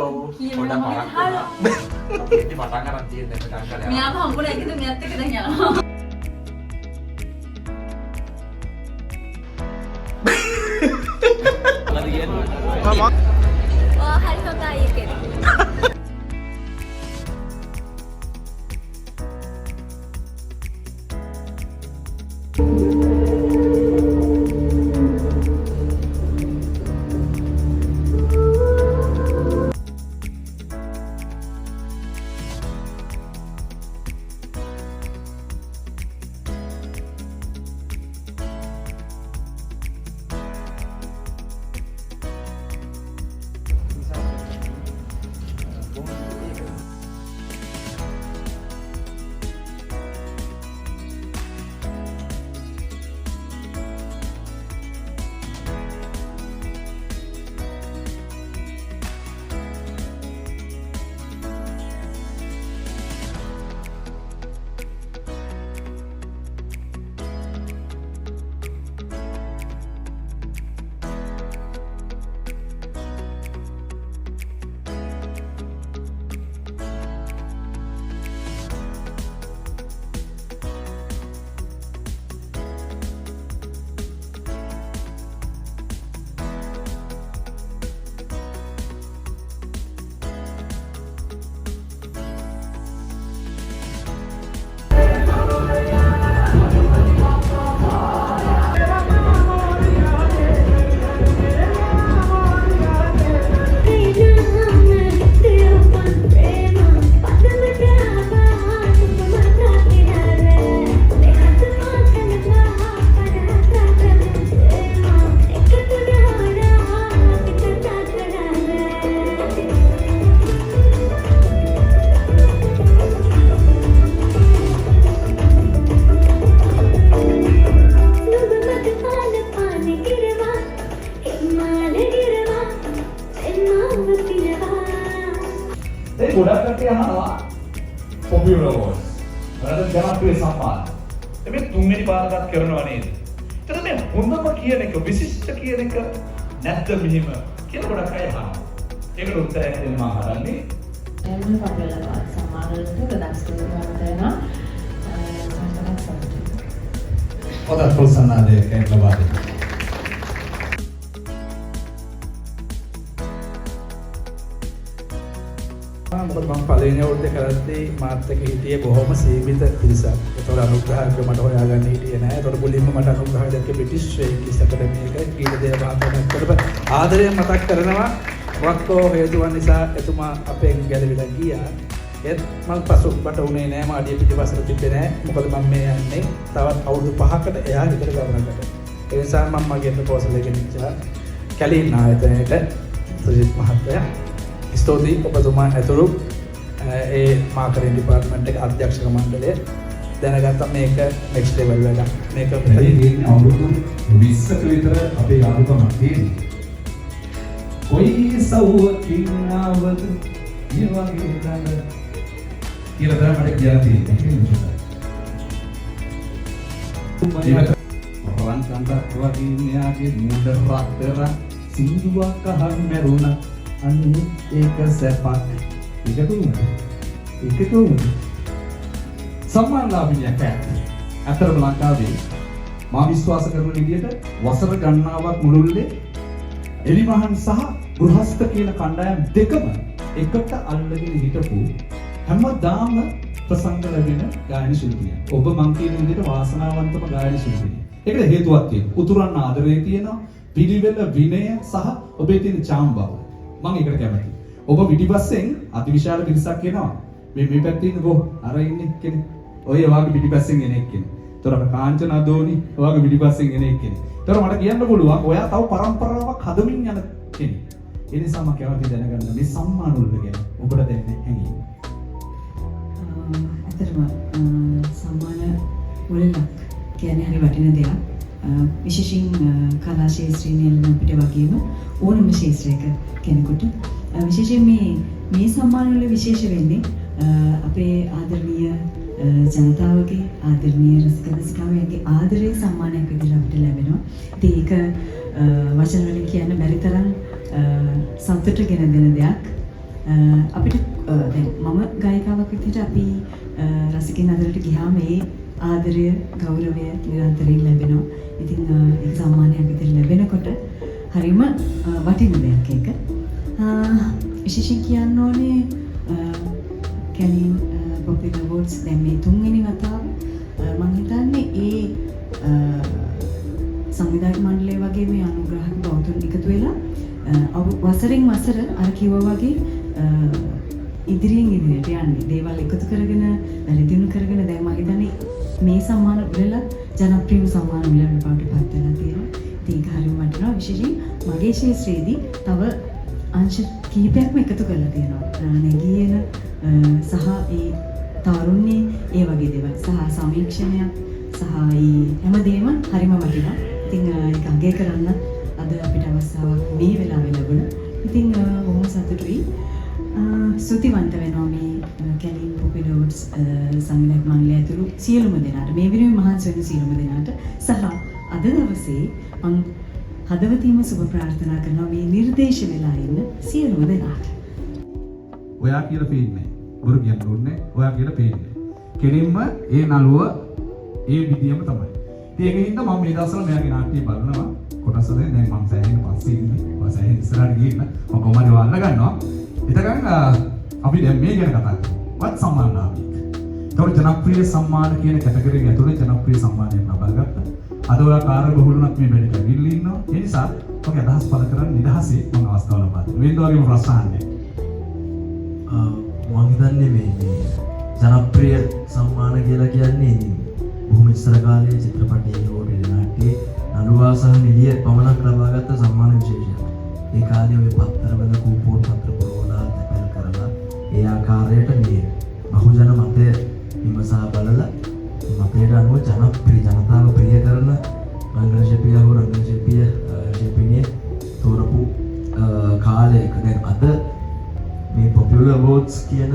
Udah parah. halo. Ini matangnya rantiin deh kadang-kadang. මෙයාම හම්බුලා එකද මෙයත් එක්ක දැන් යනවා. Oh, hari hotay එකේ. ගොඩක් කට්ටිය අහනවා පොපියුලර් වොයිස්. නැත්නම් ජනප්‍රිය සම්මාන. මේ තුන්වෙනි පාරකට කරනවා නේද? එතන මේ හොඳම කියන එක විශිෂ්ට කියන එක නැත්ද මෙහිම කියලා ගොඩක් අය අහනවා. ඒකට උත්තරයක් දෙන්න මම හදන්නේ. එන්න පොපියුලර් සම්මාන වලට ගොඩක් ස්තුතිවන්ත වෙනවා. ඔතන ප්‍රසන්නාදේ ලබා දෙන්න. මොකද මම පළවෙනි අවුරුද්දේ කරද්දී මාත් එක්ක හිටියේ බොහොම සීමිත පිරිසක්. ඒතකොට අනුග්‍රහයක් මට හොයාගන්න හිටියේ නෑ. ඒතකොට මුලින්ම මට අනුග්‍රහය දැක්කේ බ්‍රිටිෂ් ඉංග්‍රීසි අකාදමිය එක ගීත දේව මහත්මයාට. ආදරයෙන් මතක් කරනවා මොකක්කෝ හේතුවක් නිසා එතුමා අපෙන් ගැලවිලා ගියා. ඒත් මම පසුබට උනේ නෑ, මාඩිය පිටිපස්සට තිබ්බේ නෑ. මොකද මම මේ යන්නේ තවත් අවුරුදු 5කට එහා විතර ගමනකට. ඒ නිසා මම මගේ ප්‍රොපෝසල් එක ගෙනිච්චා කැලීන් ආයතනයට සුජිත් මහත්තයා. ස්තුතියි ඔබතුමා ඇතුළු ඒ මාකටිං ඩිපාර්ට්මන්ට් එක අධ්‍යක්ෂක මණ්ඩලය දැනගත්තා මේක නෙක්ස්ට් ලෙවල් වැඩක්. මේක මේ අවුරුදු 20ක විතර අපේ යාළුකමක් තියෙනවා. කොයි සවුවකින් ආවද මේ වගේ ළඟ කියලා තමයි මට කියලා තියෙන්නේ. වරන් කන්දක් වගේ මෙයාගේ මූඩ රත්තරන් සිංදුවක් අහන් මැරුණා. අන්න ඒක සැපක්. ඒකතුම සම්මානලාභිනියක් ඇත්තටම ලංකාවේ මා විශ්වාස කරන විදිහට වසර ගණනාවක් මුළුල්ලේ එලිමහන් සහ ගෘහස්ත කියන කණ්ඩායම් දෙකම එකට අල්ලගෙන හිටපු හැමදාම ප්‍රසංග ලැබෙන ගායන ශිල්පියෙක්. ඔබ මං කියන විදිහට වාසනාවන්තම ගායන ශිල්පියෙක්. ඒකට හේතුවක් තියෙනවා. උතුරන් ආදරේ තියෙනවා, පිළිවෙල විනය සහ ඔබේ තියෙන චාම් බව. මම ඒකට කැමතියි. ඔබ පිටිපස්සෙන් අතිවිශාල පිරිසක් එනවා. මේ පැත්තේ ඉන්න කො අර ඉන්නේ කෙනෙක්. ඔය වාගේ පිටිපස්සෙන් එන එක්කෙනෙක්. ඒතර අපේ කාංචන අදෝනි ඔයාගේ පිටිපස්සෙන් එන එක්කෙනෙක්. ඒතර මට කියන්න පුළුවන් ඔයා තව පරම්පරාවක් හදමින් යන කෙනෙක්. ඒ නිසා මම කැමති දැනගන්න මේ සම්මාන වලට ගැන ඔබට දැනෙන හැඟීම. ඇත්තටම සම්මාන වලක් කියන්නේ හරි වටින දෙයක්. විශේෂයෙන් කලා ශාස්ත්‍රයේ නෙලන අපිට වගේම ඕනම ශාස්ත්‍රයක කෙනෙකුට විශේෂයෙන් මේ සම්මාන වල විශේෂ වෙන්නේ අපේ ආදරණීය ජනතාවගේ ආදරණීය රසික රසිකාවන්ගේ ආදරේ සම්මානයක් විදිහට අපිට ලැබෙනවා. ඉතින් ඒක වචන වලින් කියන්න බැරි තරම් සතුට ගෙන දෙන දෙයක්. අපිට දැන් මම ගායිකාවක් විදිහට අපි රසිකින් අතරට ගියාම ඒ ආදරය ගෞරවය නිරන්තරයෙන් ලැබෙනවා. ඉතින් ඒක සම්මානයක් විදිහට ලැබෙනකොට හරිම වටින දෙයක් ඒක. විශේෂයෙන් කියන්න ඕනේ කැනින් පොපියුලර් අවෝඩ්ස් දැන් මේ තුන්වෙනි වතාව මම හිතන්නේ ඒ සංවිධායක මණ්ඩලය වගේ මේ අනුග්‍රහක බෞද්ධන් එකතු වෙලා වසරෙන් වසර අර කිව්වා වගේ ඉදිරියෙන් ඉදිරියට යන්නේ දේවල් එකතු කරගෙන වැඩිදියුණු කරගෙන දැන් මම හිතන්නේ මේ සම්මාන උළෙල ජනප්‍රියම සම්මාන උළෙල බවට පත් වෙලා තියෙනවා. ඉතින් ඒක හරියම වටිනවා. විශේෂයෙන් මගේ ශාස්ත්‍රයේදී තව අංශ කිහිපයක්ම එකතු කරලා තියෙනවා. නැගීන සහ ඒ තරුණයේ ඒ වගේ දේවල් සහ සමීක්ෂණයක් සහ ඒ හැමදේම හරිම වටිනවා. ඉතින් ඒක අගය කරන්න අද අපිට අවස්ථාවක් මේ වෙලාවේ ලැබුණා. ඉතින් බොහොම සතුටුයි. ස්තුතිවන්ත වෙනවා මේ කැලින් පොපියුලර් අවෝඩ්ස් සංවිධායක මණ්ඩලය ඇතුළු සියලුම දෙනාට මේ විදිහේ මහන්සි වෙන සියලුම දෙනාට සහ අද දවසේ මම හදවතින්ම සුබ ප්‍රාර්ථනා කරනවා මේ නිර්දේශ වෙලා ඉන්න සියලුම දෙනාට. ඔයා කියලා පේන්නේ. බොරු කියන්න ඕනේ. ඔයා කියලා පේන්නේ. කෙලින්ම ඒ නළුව ඒ විදියම තමයි. ඉතින් ඒකින්ද මම මේ දවස්වල මෙයාගේ නාට්‍ය බලනවා. කොටස් වලින් දැන් මම සෑහෙන පස්සේ ඉන්නේ. මම සෑහෙන ඉස්සරහට ගිහින් මම කොහමද වල්ලා ගන්නවා. එතකන් අපි දැන් මේ ගැන කතා කරමු. වත් සම්මාන ලාභී. ඒතකොට ජනප්‍රිය සම්මාන කියන කැටගරි එක ඇතුලේ ජනප්‍රිය සම්මානයක් ලබා ගත්තා. අද ඔයා කාර්යබහුලුණක් මේ වැඩ කරගෙන ඉන්නවා. ඒ නිසා ඔගේ අදහස් පළ කරන්න නිදහසේ මම අවස්ථාව ලබා දෙනවා. මේ වගේම ප්‍රශ්න අහන්නේ. මම හිතන්නේ මේ ජනප්‍රිය සම්මාන කියලා කියන්නේ බොහොම ඉස්සර කාලේ චිත්‍රපටයේ හෝ ටෙලිනාට්‍යයේ නළුවා සහ නිළිය පමණක් ලබාගත් සම්මාන විශේෂයක්. ඒ කාලේ ඔය පත්තරවල කූපෝන් පත්‍ර පුරවලා තැපැල් කරලා ඒ ආකාරයට මේ බහුජන මතය විමසා බලලා මතයට අනුව ජනප්‍රිය ජනතාව ප්‍රිය කරන රංගන ශිල්පියා හෝ රංගන ශිල්පිනිය තෝරපු කාලයක දැන් අද මේ පොපියුලර් අවෝඩ්ස් කියන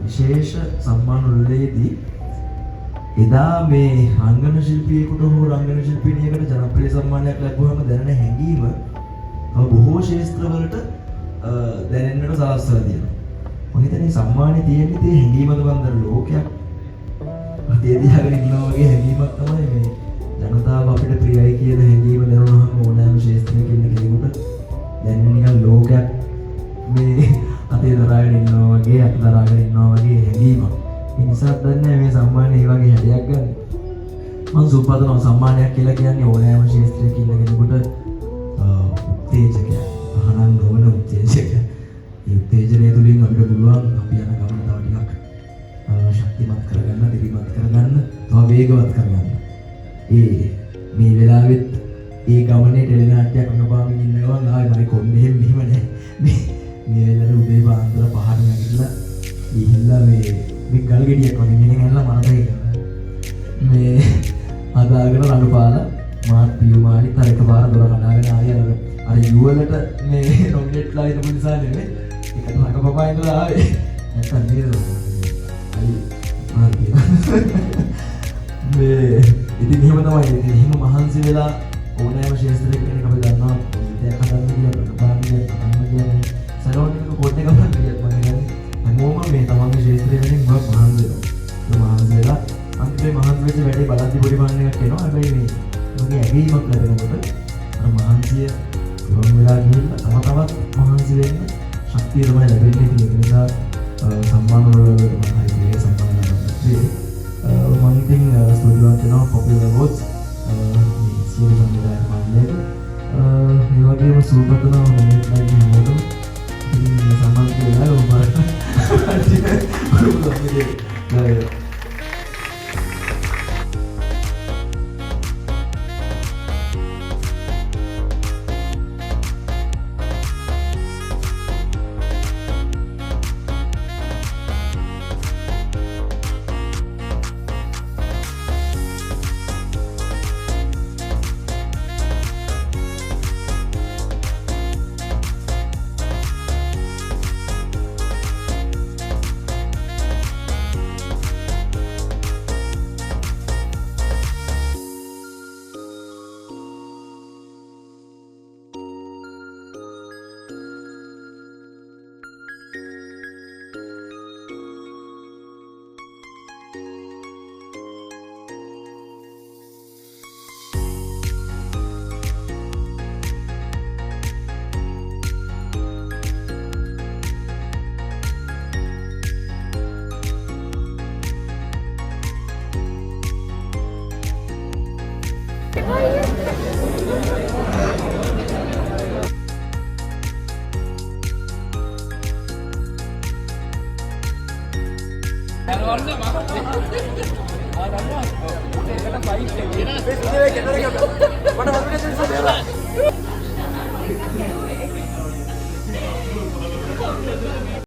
විශේෂ සම්මාන උළෙලේදී එදා මේ රංගන ශිල්පියෙකුට හෝ රංගන ශිල්පිනියකට ජනප්‍රිය සම්මානයක් ලැබුවම දැනෙන හැඟීම බොහෝ ශාස්ත්‍රවලට දැනෙන්නට සලස්වලා තියෙනවා. මම හිතන්නේ සම්මානේ තියෙන්නේ තේ හැඟීමද බන්දර ලෝකයක් අතේ දිහාගෙන ඉන්නවා වගේ හැඟීමක් තමයි මේ ජනතාව අපිට ප්‍රියයි කියන හැඟීම දැනුනහම ඕනෑම ශාස්ත්‍රයක ඉන්න කෙනෙකුට දැනෙන නිකන් ලෝකයක් මේ අතේ දරාගෙන ඉන්නවා වගේ අත දරාගෙන ඉන්නවා වගේ හැඟීමක්. ඒ නිසා දන්නේ මේ සම්මානේ මේ වගේ හැඩයක් ගන්න. මම සුපතන සම්මානයක් කියලා කියන්නේ ඕනෑම ශාස්ත්‍රයක ඉන්න කෙනෙකුට උත්තේජකයක්. අහනන් නොවන උත්තේජකයක්. ඒ උත්තේජනය තුළින් අපිට පුළුවන් අපි යන ගමන තව ටිකක් ශක්තිමත් කරගන්න, දිරිමත් කරගන්න, තව වේගවත් කරගන්න. මේ වෙලාවෙත් ඒ ගමනේ ටෙලිනාට්‍යයක් අනුභවමින් ඉන්නවා ආයි මම කොණ්ඩේ මෙහෙම නෑ. මේ වෙලාවේ උදේ පාන්දර 5ට නැගිටලා ගිහිල්ලා මේ ගල් ගෙඩියක් වගේ මෙහෙන් ඇනලා මනසයි මේ අදාගෙන රණපාලා මාත් පියුමානි තර එකපාර දොර කඩාගෙන ආයෙ අර යුවලට මේ රොකට්ලා ඉදපු නිසා නෙමෙයි ඒකට හක පපා ඉඳලා ආවේ නැත්තම් නේද අයි මාර්ගය මේ ඉතින් එහෙම තමයි ඉතින් එහෙම මහන්සි වෙලා ඕනෑම ශාස්ත්‍රයක කෙනෙක් අපි දන්නවා දැන් හදන්න කියලා ප්‍රබාවිය අන්නගේ සරෝනික කොටේ ගමන් කියත් මම කියන්නේ හැමෝම මේ තමන්ගේ ශාස්ත්‍රය වෙනින් මොකක් මහන්සි වෙනවා මහන්සි වෙලා අන්තිමේ මහන්සි වෙච්ච වැඩේ බලද්දි පොඩි මන්න එකක් එනවා හැබැයි මේ මගේ ඇගීමක් ලැබෙනකොට අර මහන්සිය ගොන් වෙලා ගිහිල්ලා තව තවත් මහන්සි වෙන්න ශක්තිය තමයි ලැබෙන්නේ ඉතින් ඒක නිසා සම්මාන වල මම හරියට සම්මාන ලබනවා මම ඉතින් ස්ටුඩියෝට යනවා පොපියුලර් අවෝඩ්ස් මේ සියලු සංවිධායක මණ්ඩලයට මේ වගේම සූපතනවා මම ඉතින් හැමෝටම ඉතින් සම්මාන කියලා ඔබ බලන්න මට